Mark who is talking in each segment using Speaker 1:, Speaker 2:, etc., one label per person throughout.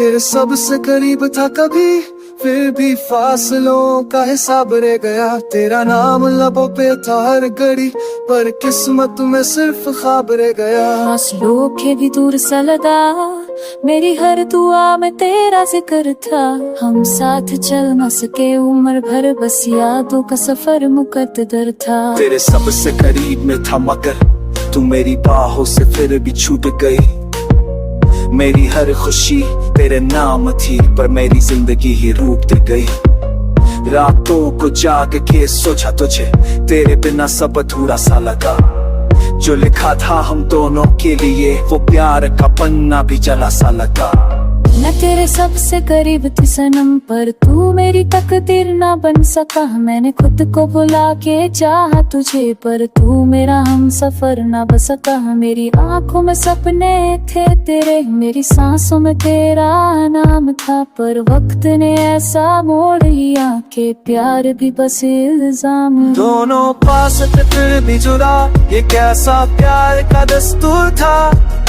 Speaker 1: तेरे सबसे करीब था कभी, फिर भी फासलों का हिसाब रह गया। तेरा नाम लबों पे था हर घड़ी, पर किस्मत में सिर्फ ख्वाब रह गया।
Speaker 2: फासलों के भी दूर सा लगा, मेरी हर दुआ में तेरा जिक्र था। हम साथ चल न सके उम्र भर, बस यादों का सफर मुकद्दर था।
Speaker 1: तेरे सबसे करीब में था मगर तू मेरी बाहों से फिर भी छूट गई। मेरी हर खुशी तेरे नाम थी, पर मेरी जिंदगी ही रूठ गई। रातों को जाग के सोचा तुझे, तेरे बिना सब अधूरा सा लगा। जो लिखा था हम दोनों के लिए, वो प्यार का पन्ना भी जला सा लगा।
Speaker 2: मैं तेरे सबसे करीब थी सनम, पर तू मेरी तकदीर ना बन सका। मैंने खुद को बुला के चाहा तुझे, पर तू मेरा हम सफर ना बन सका। मेरी आंखों में सपने थे तेरे, मेरी सांसों में तेरा नाम था। पर वक्त ने ऐसा मोड़ लिया कि प्यार भी बस इल्जाम।
Speaker 1: दोनों पास थे फिर भी जुदा, ये कैसा प्यार का दस्तूर था।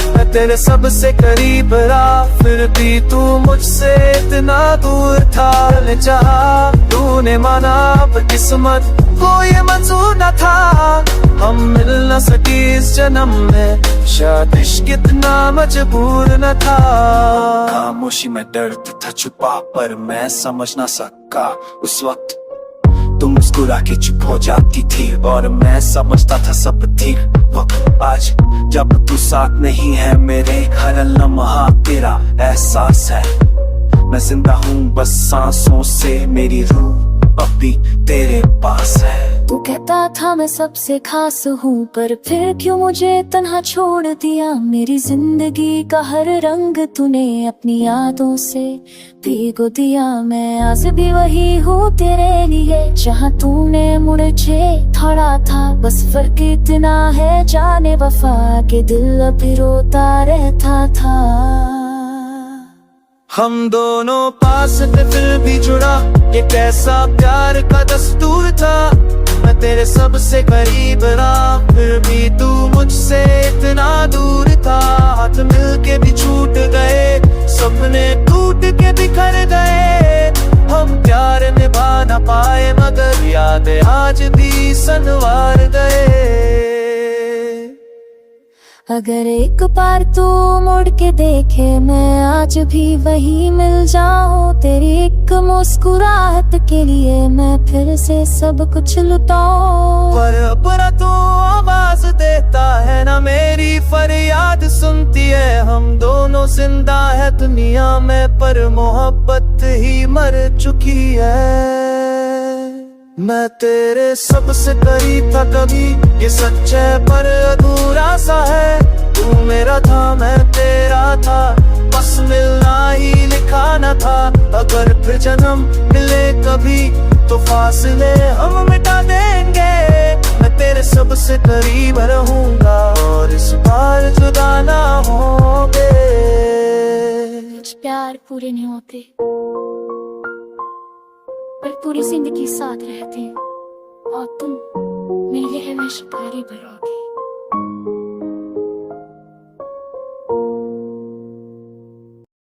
Speaker 1: मैं तेरे सबसे करीब रहा, फिर भी तू मुझसे इतना दूर था। मैंने चाहा तूने माना, पर किस्मत को ये मंजूर न था। हम मिल न सके इस जन्म में, शायद इश्क इतना मजबूर न था। खामोशी में दर्द था छुपा, पर मैं समझ न सका उस वक्त। तुम मुस्कुरा के चुप हो जाती थी, और मैं समझता था सब ठीक वक्त। आज जब तू साथ नहीं है मेरे, हर लम्हा तेरा एहसास है। मैं जिंदा हूँ बस सांसों से, मेरी रूह अब भी तेरे पास है।
Speaker 2: तू कहता था मैं सबसे खास हूँ, पर फिर क्यों मुझे तन्हा छोड़ दिया। मेरी जिंदगी का हर रंग तूने अपनी यादों से भिगो दिया। मैं आज भी वही हूँ तेरे लिए, जहाँ तूने मुझे छोड़ा था। बस फर्क इतना है जाने वफा, के दिल अभी रोता रहता था।
Speaker 1: हम दोनों पास थे फिर भी जुड़ा, ये कैसा प्यार का दस्तूर था। मैं तेरे सबसे करीब रहा, फिर भी तू मुझसे इतना दूर था। हाथ मिलके भी छूट गए, सपने टूट के बिखर गए। हम प्यार निभा ना पाए, मगर यादें आज भी संवार गए।
Speaker 2: अगर एक बार तू मुड़ के देखे, मैं आज भी वही मिल जाऊं। तेरी एक मुस्कुराहट के लिए मैं फिर से सब कुछ लुटाऊं।
Speaker 1: पर अपना तू आवाज देता है ना, मेरी फरियाद सुनती है। हम दोनों जिंदा है दुनिया में, पर मोहब्बत ही मर चुकी है। मैं तेरे सबसे करीब था कभी, ये सच है पर अधूरा सा है। तू मेरा था मैं तेरा था, बस मिलना ही लिखा न था। अगर फिर जन्म मिले कभी, तो फासले हम मिटा देंगे। मैं तेरे सबसे करीब रहूंगा, और इस बार जुदा ना होंगे।
Speaker 2: कुछ प्यार पूरे नहीं होते, पर पूरी जिंदगी साथ रहते हैं। और तुम मेरे लिए हमेशा करीब रहो।